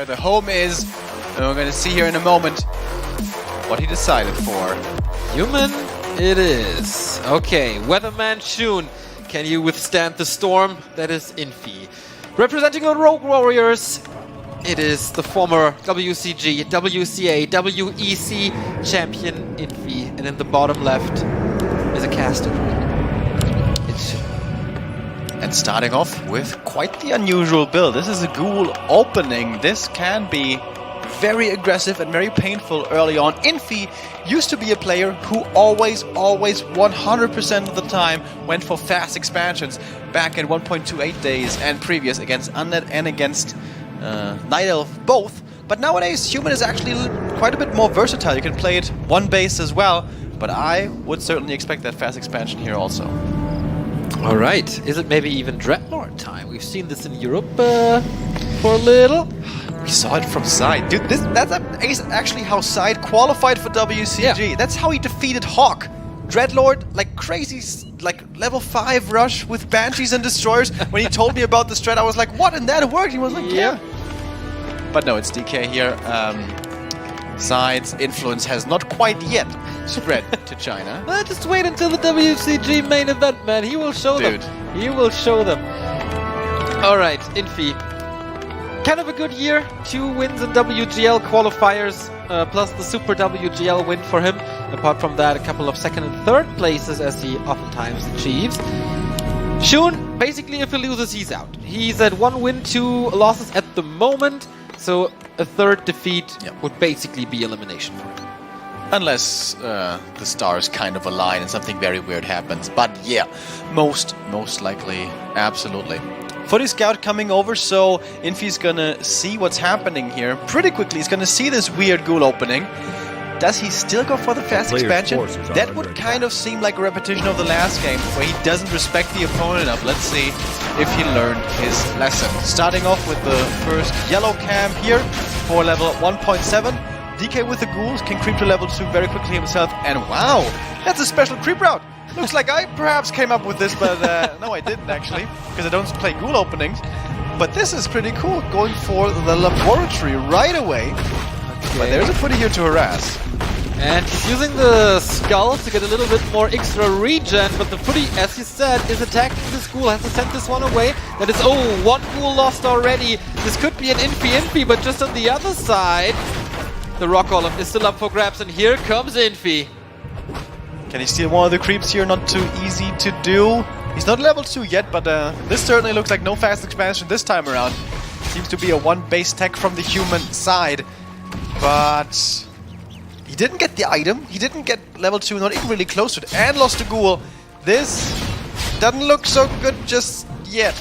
the home is. And we're going to see here in a moment what he decided for. Human it is. Okay, Weatherman Xi'an. Can you withstand the storm? That is Infi. Representing the Rogue Warriors, it is the former WCG, WCA, WEC champion Infi. And in the bottom left is a caster. It's And starting off with quite the unusual build. This is a ghoul opening. This can be very aggressive and very painful early on. Infi used to be a player who always 100% of the time went for fast expansions back in 1.28 days and previous against Undead and against Night Elf both. But nowadays Human is actually quite a bit more versatile. You can play it one base as well, but I would certainly expect that fast expansion here also. Alright, is it maybe even Dreadlord time? We've seen this in Europe for a little. We saw it from Side. Dude, that's actually how Side qualified for WCG. Yeah. That's how he defeated Hawk. Dreadlord, like crazy, like level 5 rush with Banshees and Destroyers. When he told me about the strat, I was like, what? And that worked? He was like, yeah. But no, it's DK here. Side's influence has not quite yet spread to China. Just wait until the WCG main event, man. He will show them. He will show them. Alright, Infi. Kind of a good year. 2 wins in WGL qualifiers, plus the Super WGL win for him. Apart from that, a couple of second and third places, as he oftentimes achieves. Xi'an, basically, if he loses, he's out. He's at 1 win, 2 losses at the moment. So a third defeat would basically be elimination for him. Unless the stars kind of align and something very weird happens. But yeah, most likely, absolutely. Footy Scout coming over, so Infi's gonna see what's happening here pretty quickly. He's gonna see this weird ghoul opening. Does he still go for the fast expansion? That would kind of seem like a repetition of the last game, where he doesn't respect the opponent enough. Let's see if he learned his lesson. Starting off with the first yellow camp here for level 1.7. DK with the ghouls can creep to level 2 very quickly himself, and wow, that's a special creep route. Looks like I perhaps came up with this, but no, I didn't actually, because I don't play ghoul openings. But this is pretty cool, going for the laboratory right away. Okay. But there's a footy here to harass. And he's using the skull to get a little bit more extra regen, but the footy, as he said, is attacking this ghoul, has to send this one away. That is, 1 ghoul lost already. This could be an Infi, but just on the other side, the rock golem is still up for grabs, and here comes Infi. Can he steal one of the creeps here? Not too easy to do. He's not level 2 yet, but this certainly looks like no fast expansion this time around. Seems to be a 1 base tech from the human side. But he didn't get the item. He didn't get level 2, not even really close to it, and lost a ghoul. This doesn't look so good just yet.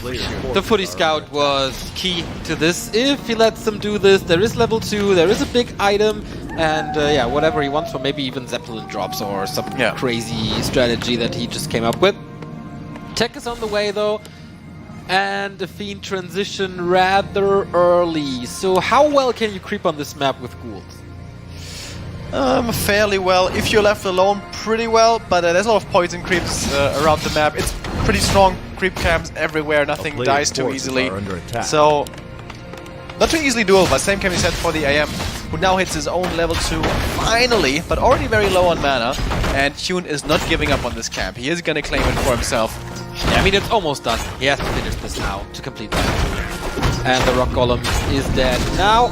The Footy Scout was key to this. If he lets them do this, there is level 2, there is a big item, and yeah, whatever he wants for, maybe even Zeppelin drops or some crazy strategy that he just came up with. Tech is on the way though, and the Fiend transition rather early. So how well can you creep on this map with ghouls? Fairly well. If you're left alone, pretty well, but there's a lot of poison creeps around the map. It's pretty strong creep camps everywhere, nothing dies too easily. So, not too easily doable, but same can be said for the AM, who now hits his own level 2 finally, but already very low on mana. And Xi'an is not giving up on this camp. He is going to claim it for himself. Yeah, I mean, it's almost done. He has to finish this now to complete that. And the rock golem is dead. Now,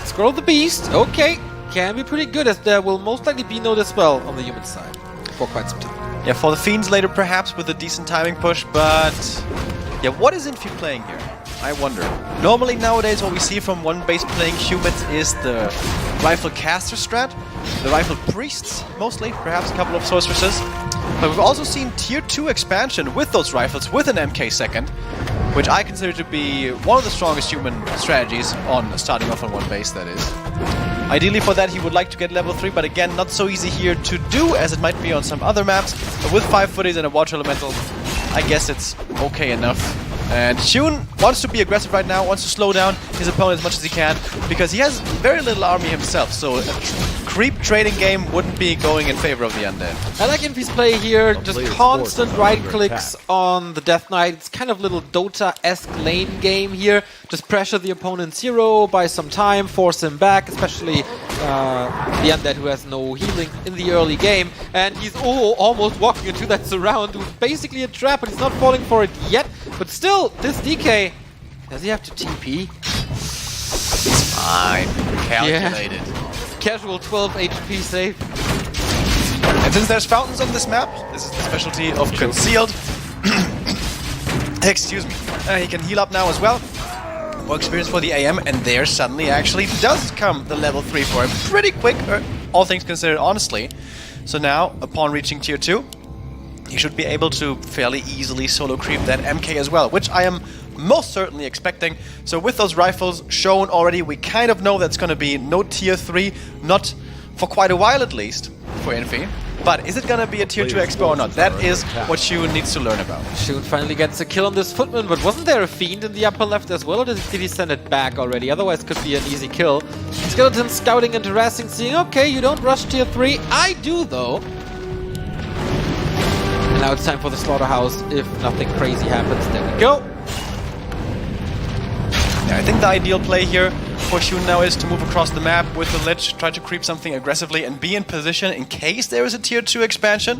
scroll the beast. Okay. Can be pretty good, as there will most likely be no dispel on the human side for quite some time. Yeah, for the Fiends later perhaps with a decent timing push, but yeah, what is Infi playing here? I wonder. Normally nowadays what we see from 1 base playing humans is the Rifle Caster strat, the Rifle Priests mostly, perhaps a couple of Sorceresses. But we've also seen tier 2 expansion with those rifles with an MK second, which I consider to be one of the strongest human strategies on starting off on 1 base, that is. Ideally for that he would like to get level 3, but again not so easy here to do as it might be on some other maps. But with 5 footies and a Water Elemental, I guess it's okay enough. And Xi'an wants to be aggressive right now, wants to slow down his opponent as much as he can, because he has very little army himself, so a creep trading game wouldn't be going in favor of the Undead. I like Infi's play here, just constant right clicks on the Death Knight. It's kind of little Dota-esque lane game here. Just pressure the opponent's hero, buy some time, force him back, especially the Undead who has no healing in the early game. And he's almost walking into that surround with basically a trap, and he's not falling for it yet. But still, this DK, does he have to TP? It's fine. Calculated. Yeah. Casual 12 HP save. And since there's fountains on this map, this is the specialty of Concealed. Excuse me. He can heal up now as well. More experience for the AM, and there suddenly actually does come the level 3 for him. Pretty quick, all things considered, honestly. So now, upon reaching tier 2, he should be able to fairly easily solo creep that MK as well, which I am most certainly expecting. So with those rifles shown already, we kind of know that's going to be no tier 3, not for quite a while at least, for Infi. But is it going to be a tier 2 expo or not? That is what Xi'an needs to learn about. Xi'an finally gets a kill on this footman, but wasn't there a fiend in the upper left as well, or did he send it back already? Otherwise it could be an easy kill. Skeleton scouting and harassing, seeing, okay, you don't rush tier 3. I do though. And now it's time for the slaughterhouse if nothing crazy happens. There we go. Yeah, I think the ideal play here for Xi'an now is to move across the map with the Lich, try to creep something aggressively and be in position in case there is a tier 2 expansion.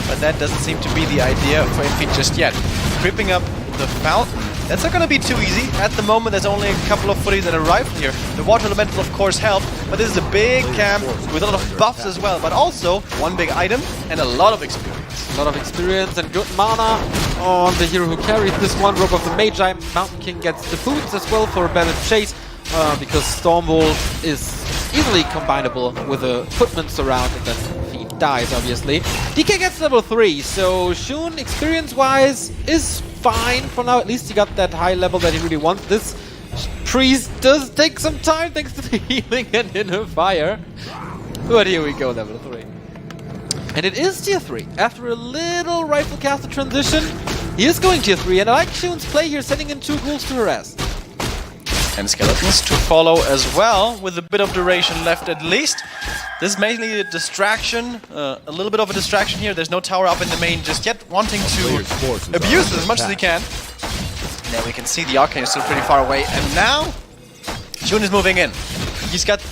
But that doesn't seem to be the idea for Infi just yet. Creeping up the fountain, that's not going to be too easy. At the moment there's only a couple of footies that arrived here. The water elemental of course help, but this is a big camp with a lot of buffs as well. But also one big item and a lot of experience. A lot of experience and good mana on the hero who carries this one. Robe of the Magi, Mountain King gets the boots as well for a better chase. Because Stormbolt is easily combinable with a footman surround, and then he dies, obviously. DK gets level 3, so Xi'an, experience-wise, is fine for now. At least he got that high level that he really wants. This priest does take some time thanks to the healing and inner fire. But here we go, level 3. And it is tier 3. After a little rifle caster transition, he is going tier 3, and I like Xi'an's play here, sending in 2 ghouls to harass. And skeletons to follow as well, with a bit of duration left at least. This is mainly a distraction, a little bit of a distraction here. There's no tower up in the main just yet, wanting to abuse it as much as he can. Now we can see the Arcane is still pretty far away, and now Xi'an is moving in. He's got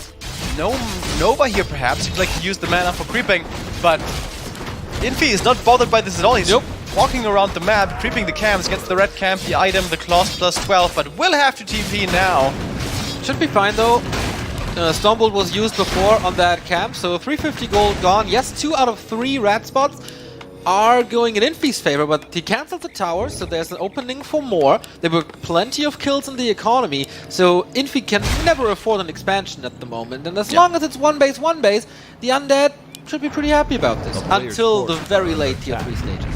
no Nova here perhaps, he'd like to use the mana for creeping, but Infi is not bothered by this at all. He's walking around the map, creeping the camps, gets the red camp, the item, the claws plus 12, but will have to TP now. Should be fine though. Stormbolt was used before on that camp, so 350 gold gone. Yes, 2 out of 3 rat spots are going in Infi's favor, but he cancelled the tower, so there's an opening for more. There were plenty of kills in the economy, so Infi can never afford an expansion at the moment. And as long as it's one base, the Undead should be pretty happy about this, until the very late tier 3 stages.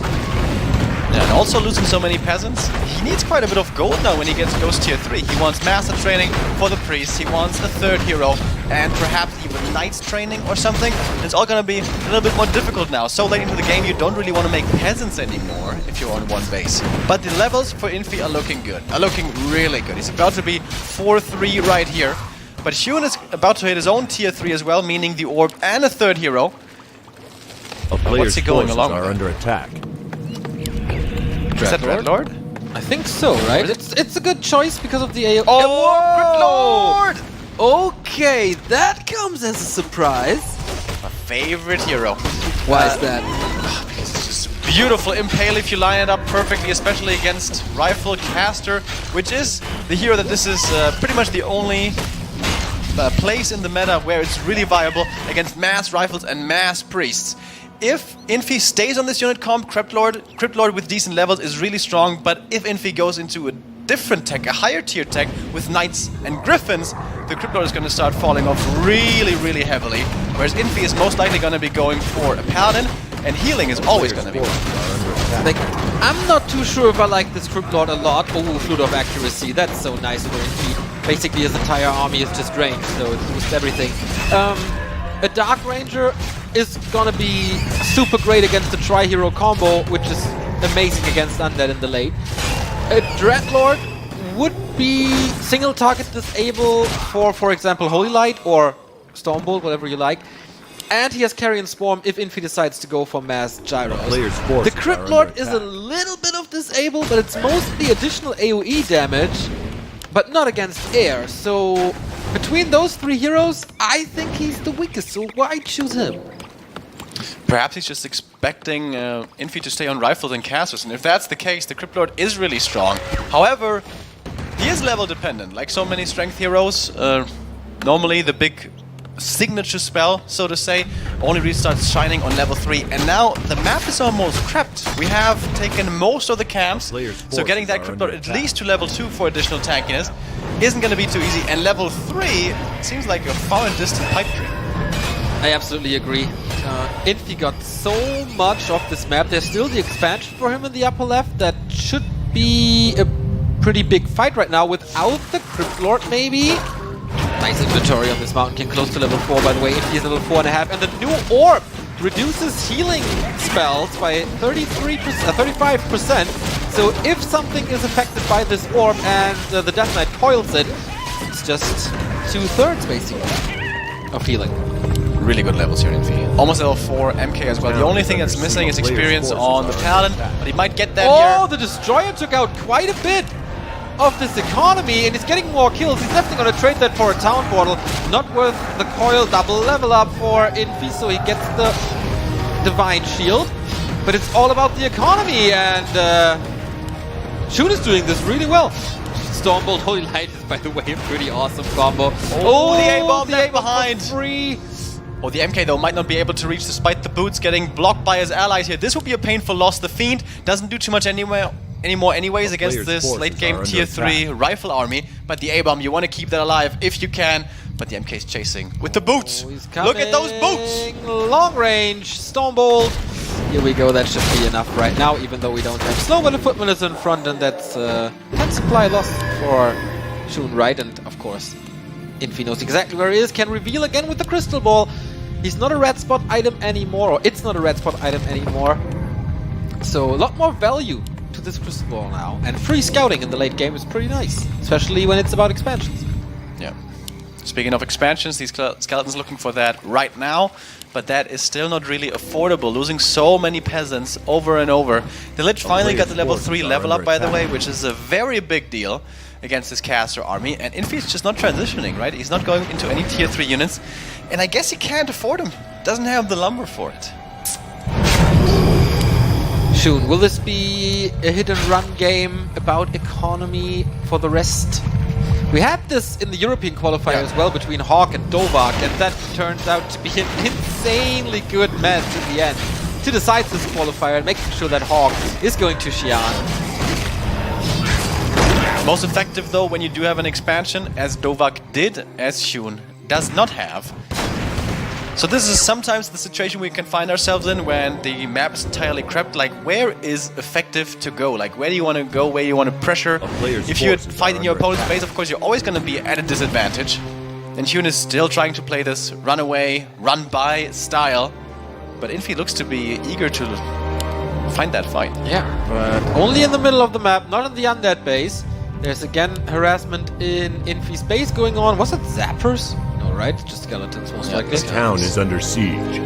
And also losing so many peasants, he needs quite a bit of gold now when he goes tier 3. He wants master training for the priest, he wants a 3rd hero, and perhaps even knight's training or something. It's all gonna be a little bit more difficult now. So late into the game, you don't really want to make peasants anymore if you're on one base. But the levels for Infi are looking good, are looking really good. He's about to be 4-3 right here. But Xi'an is about to hit his own tier 3 as well, meaning the orb and a 3rd hero. What's he going along with? Under attack. Is that Red Lord? I think so, right? It's a good choice because of the AO. Oh, Red Lord! Okay, that comes as a surprise. My favorite hero. Why is that? Because it's just beautiful impale if you line it up perfectly, especially against Rifle Caster, which is the hero that this is pretty much the only place in the meta where it's really viable against mass rifles and mass priests. If Infi stays on this unit comp, Crypt Lord with decent levels is really strong, but if Infi goes into a different tech, a higher tier tech with Knights and Griffins, the Crypt Lord is going to start falling off really, really heavily, whereas Infi is most likely going to be going for a Paladin, and healing is always going to be one. Like, I'm not too sure if I like this Crypt Lord a lot. Oh, Flute of Accuracy, that's so nice for Infi. Basically his entire army is just ranged, so it boosts everything. A Dark Ranger is gonna be super great against the Tri-Hero combo, which is amazing against Undead in the late. A Dreadlord would be single target disable for example, Holy Light or Stormbolt, whatever you like. And he has Carrion Swarm if Infi decides to go for mass gyros. The Crypt Lord is a little bit of disable, but it's mostly additional AoE damage, but not against air. So between those three heroes, I think he's the weakest, so why choose him? Perhaps he's just expecting Infi to stay on rifles and casters, and if that's the case, the Crypt Lord is really strong. However, he is level dependent, like so many strength heroes. Normally the big signature spell, so to say, only restarts shining on level 3, and now the map is almost crept. We have taken most of the camps, so getting that Crypt Lord at least to level 2 for additional tankiness isn't going to be too easy, and level 3 seems like a far and distant pipe dream. I absolutely agree. Infi got so much of this map. There's still the expansion for him in the upper left that should be a pretty big fight right now without the Crypt Lord, maybe. Nice inventory on this Mountain King, close to level 4 by the way. Infi is level 4.5, and the new orb reduces healing spells by 35%. So if something is affected by this orb and the Death Knight coils it, it's just 2/3 basically of healing. Really good levels here in Infi. Almost level 4, MK as well. The only thing that's missing is experience on the Paladin, but he might get that here. Oh, the Destroyer took out quite a bit of this economy, and he's getting more kills. He's definitely going to trade that for a Town Portal. Not worth the coil. Double level up for Infi, so he gets the Divine Shield. But it's all about the economy, and XUN is doing this really well. Stormbolt Holy Light is, by the way, a pretty awesome combo. Oh, the A-bomb left behind. Free. Oh, the MK though might not be able to reach despite the boots getting blocked by his allies here. This would be a painful loss. The Fiend doesn't do too much anymore anyways against this late game tier 3 rifle army, but the A-bomb, you want to keep that alive if you can, but the MK is chasing with the boots. Look at those boots! Long range, Stormbolt. Here we go, that should be enough right now, even though we don't have Slow, and Footman is in front, and that's 10 supply loss for XUN, right? And of course, Infi knows exactly where he is, can reveal again with the Crystal Ball. He's not a red spot item anymore, or it's not a red spot item anymore. So a lot more value to this Crystal Ball now. And free scouting in the late game is pretty nice, especially when it's about expansions. Yeah. Speaking of expansions, these skeletons looking for that right now, but that is still not really affordable, losing so many peasants over and over. The Lich finally got the level 3 level up, by the way, which is a very big deal against this caster army, and Infi is just not transitioning, right? He's not going into any tier 3 units, and I guess he can't afford them. Doesn't have the lumber for it. XUN, will this be a hit and run game about economy for the rest? We had this in the European qualifier as well between Hawk and Dovak, and that turns out to be an insanely good match in the end to decide this qualifier and making sure that Hawk is going to Xi'an. Most effective though when you do have an expansion, as Dovak did, as XUN does not have. So this is sometimes the situation we can find ourselves in when the map is entirely crept. Like, where is effective to go? Like, where do you want to go? Where do you want to pressure? If you fight in your opponent's base, of course, you're always going to be at a disadvantage. And XUN is still trying to play this run away, run by style. But Infi looks to be eager to find that fight. Yeah, but only in the middle of the map, not in the undead base. There's again harassment in Infi's base going on. Was it Zappers? Right? Just skeletons, most likely. The town is under siege.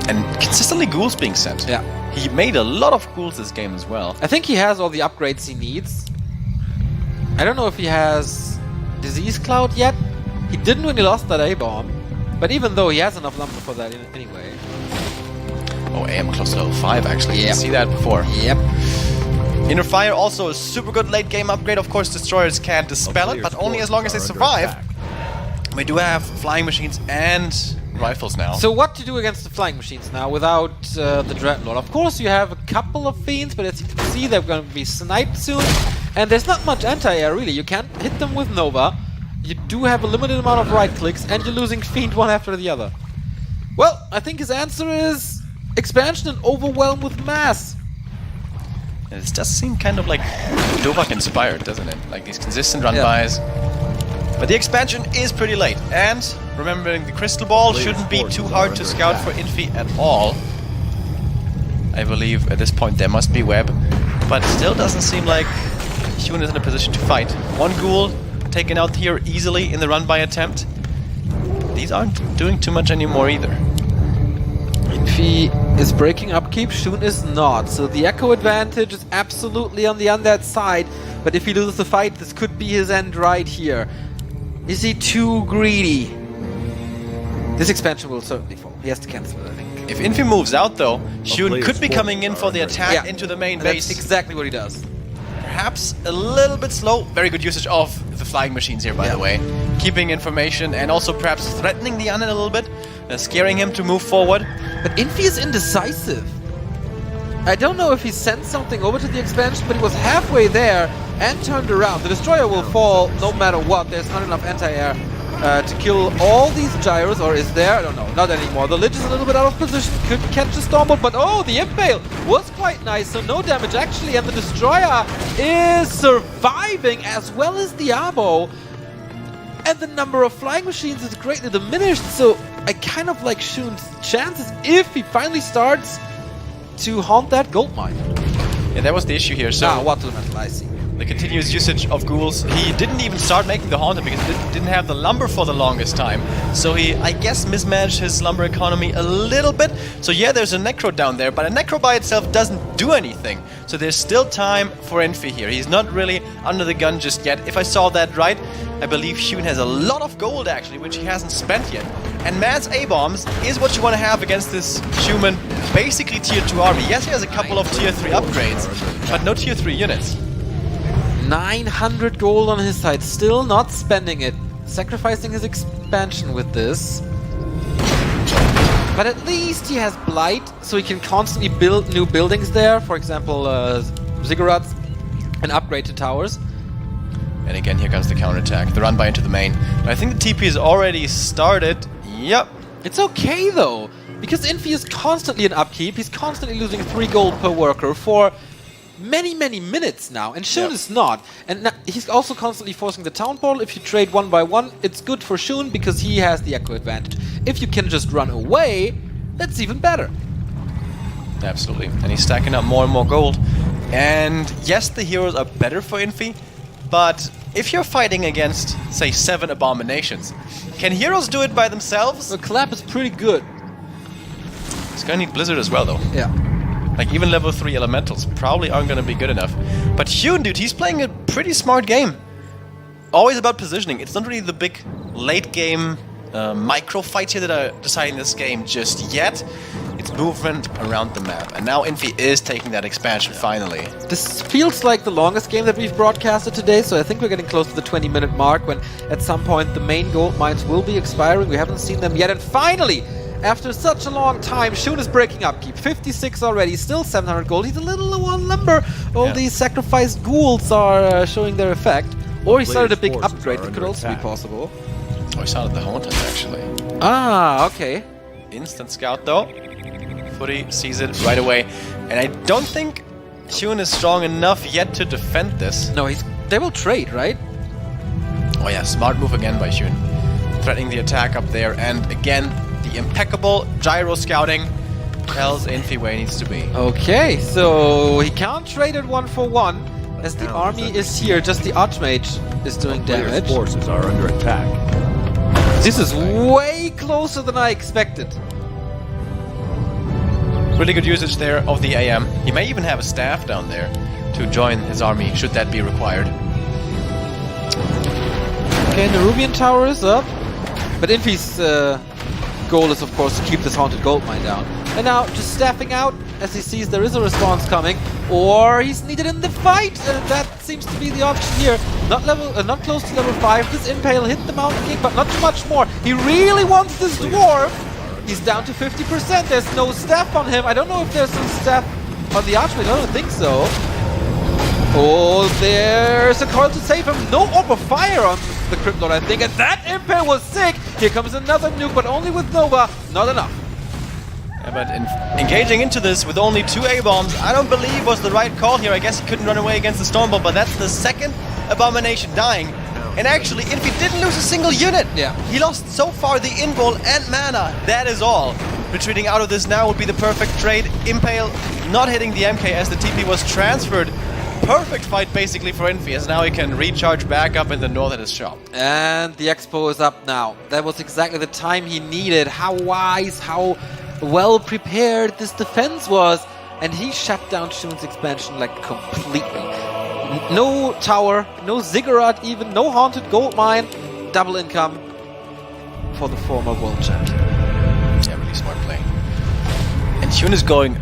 And consistently ghouls being sent. Yeah. He made a lot of ghouls this game as well. I think he has all the upgrades he needs. I don't know if he has Disease Cloud yet. He didn't when he lost that A-bomb. But even though he has enough lumber for that anyway. Oh, AM close to level 5 actually. Yep. You can see that before. Yep. Inner Fire also a super good late game upgrade. Of course, destroyers can't dispel it, but only as long as they survive. We do have flying machines and rifles now. So what to do against the flying machines now without the Dreadlord? Of course you have a couple of fiends, but as you can see they're going to be sniped soon. And there's not much anti-air really. You can't hit them with Nova. You do have a limited amount of right clicks and you're losing fiend one after the other. Well, I think his answer is expansion and overwhelm with mass. It does seem kind of like Dovak inspired, doesn't it? Like these consistent run-bys. But the expansion is pretty late, and remembering the Crystal Ball shouldn't be too hard to scout for Infi at all. I believe at this point there must be web, but still doesn't seem like Xi'an is in a position to fight. One ghoul taken out here easily in the run-by attempt. These aren't doing too much anymore either. Infi is breaking upkeep, Xi'an is not. So the echo advantage is absolutely on the undead side. But if he loses the fight, this could be his end right here. Is he too greedy? This expansion will certainly fall. He has to cancel it, I think. If Infi moves out though, Xi'an could be coming in for the attack into the main base. That's exactly what he does. Perhaps a little bit slow. Very good usage of the flying machines here, by the way. Keeping information and also perhaps threatening the Unknown a little bit. Scaring him to move forward. But Infi is indecisive. I don't know if he sent something over to the expansion, but he was halfway there and turned around. The Destroyer will fall no matter what. There's not enough anti-air to kill all these gyros, or is there? I don't know. Not anymore. The Lich is a little bit out of position. Could catch a Stormbolt, but oh, the Impale was quite nice, so no damage actually. And the Destroyer is surviving as well as the Abo. And the number of flying machines is greatly diminished, so I kind of like Xi'an's chances if he finally starts to haunt that gold mine. Yeah, that was the issue here. So Water Elemental, I see. The continuous usage of ghouls. He didn't even start making the haunter because he didn't have the lumber for the longest time. So he, I guess, mismanaged his lumber economy a little bit. So yeah, there's a necro down there, but a necro by itself doesn't do anything. So there's still time for Infi here. He's not really under the gun just yet. If I saw that right, I believe Xi'an has a lot of gold actually, which he hasn't spent yet. And Man's A-bombs is what you want to have against this human, basically tier 2 army. Yes, he has a couple of tier 3 upgrades, but no tier 3 units. 900 gold on his side, still not spending it. Sacrificing his expansion with this. But at least he has Blight, so he can constantly build new buildings there. For example, ziggurats, and upgrade to towers. And again, here comes the counterattack. The run-by into the main. And I think the TP is already started. Yep. It's okay though, because Infi is constantly in upkeep. He's constantly losing 3 gold per worker for many minutes now, and Xi'an is not. And he's also constantly forcing the town portal. If you trade 1 by 1, it's good for Xi'an because he has the echo advantage. If you can just run away, that's even better. Absolutely. And he's stacking up more and more gold. And yes, the heroes are better for Infi, but if you're fighting against, say, 7 abominations, can heroes do it by themselves? The clap is pretty good. He's gonna need Blizzard as well, though. Yeah. Like, even level 3 elementals probably aren't gonna be good enough. But Xi'an, dude, he's playing a pretty smart game. Always about positioning. It's not really the big late game micro fights here that are deciding this game just yet. It's movement around the map. And now Infi is taking that expansion finally. This feels like the longest game that we've broadcasted today, so I think we're getting close to the 20-minute mark when at some point the main gold mines will be expiring. We haven't seen them yet, and finally, after such a long time, Xi'an is breaking upkeep. 56 already, still 700 gold. He's a little low on lumber. All these sacrificed ghouls are showing their effect. Or he started a big upgrade, that could also be possible. Oh, he started the Haunted, actually. Ah, okay. Instant scout, though. Footy sees it right away. And I don't think Xi'an is strong enough yet to defend this. No, they will trade, right? Oh yeah, smart move again by Xi'an. Threatening the attack up there, and again, the impeccable gyro scouting tells Infi where he needs to be. Okay, so he can't trade it 1 for 1, as the army is here, just the Archmage is doing damage. Forces are under attack. This is way closer than I expected. Really good usage there of the AM. He may even have a staff down there to join his army, should that be required. Okay, the Nerubian tower is up, but Infi's goal is of course to keep this haunted gold mine down. And now just staffing out as he sees there is a response coming, or he's needed in the fight, and that seems to be the option here. Not close to level 5. This Impale hit the Mountain King, but not too much more. He really wants this dwarf. He's down to 50%. There's no staff on him. I don't know if there's some staff on the Archmage. I don't think so. Oh, there's a coil to save him. No orb of fire on the Crypt Lord, I think. And that Impale was sick. Here comes another nuke, but only with Nova. Not enough. Yeah, but engaging into this with only 2 A-bombs, I don't believe was the right call here. I guess he couldn't run away against the Stormbolt, but that's the second abomination dying. And actually, Infi didn't lose a single unit. Yeah. He lost so far the invul and mana. That is all. Retreating out of this now would be the perfect trade. Impale not hitting the MK as the TP was transferred perfect fight basically for Infi, as now he can recharge back up in the north at his shop. And the Expo is up now. That was exactly the time he needed. How wise, how well prepared this defense was. And he shut down Xi'an's expansion like completely. No tower, no ziggurat even, no haunted gold mine. Double income for the former world champion. Yeah, really smart play. And XUN is going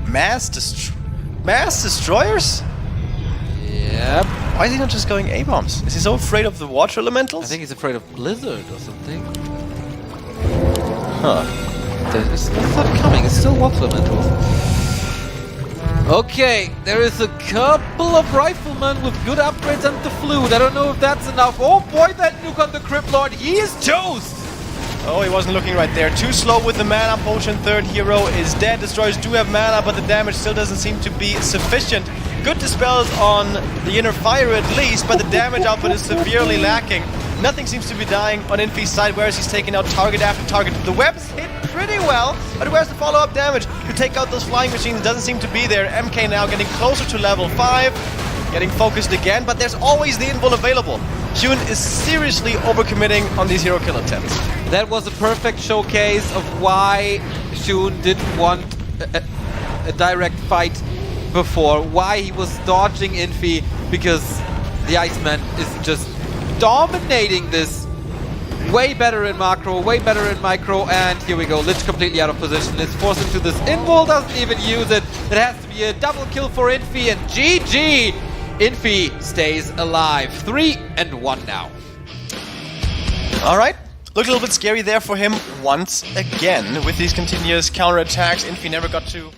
mass destroyers? Yep. Why is he not just going A-bombs? Is he so afraid of the water elementals? I think he's afraid of Blizzard or something. Huh. It's not coming, it's still water elementals. Okay, there is a couple of riflemen with good upgrades and the flute. I don't know if that's enough. Oh boy, that nuke on the Crypt Lord, he is toast! Oh, he wasn't looking right there. Too slow with the mana potion. Third hero is dead. Destroyers do have mana, but the damage still doesn't seem to be sufficient. Good dispels on the inner fire at least, but the damage output is severely lacking. Nothing seems to be dying on Infi's side, whereas he's taking out target after target. The webs hit pretty well, but where's the follow-up damage? To take out those flying machines doesn't seem to be there. MK now getting closer to level 5, getting focused again, but there's always the invul available. XUN is seriously overcommitting on these hero kill attempts. That was a perfect showcase of why XUN didn't want a direct fight before, why he was dodging Infi, because the Iceman is just dominating this. Way better in macro, way better in micro, and here we go. Lich completely out of position. Let's force him to this invul, doesn't even use it. It has to be a double kill for Infi, and GG! Infi stays alive. 3-1 now. Alright, looked a little bit scary there for him once again. With these continuous counterattacks, Infi never got to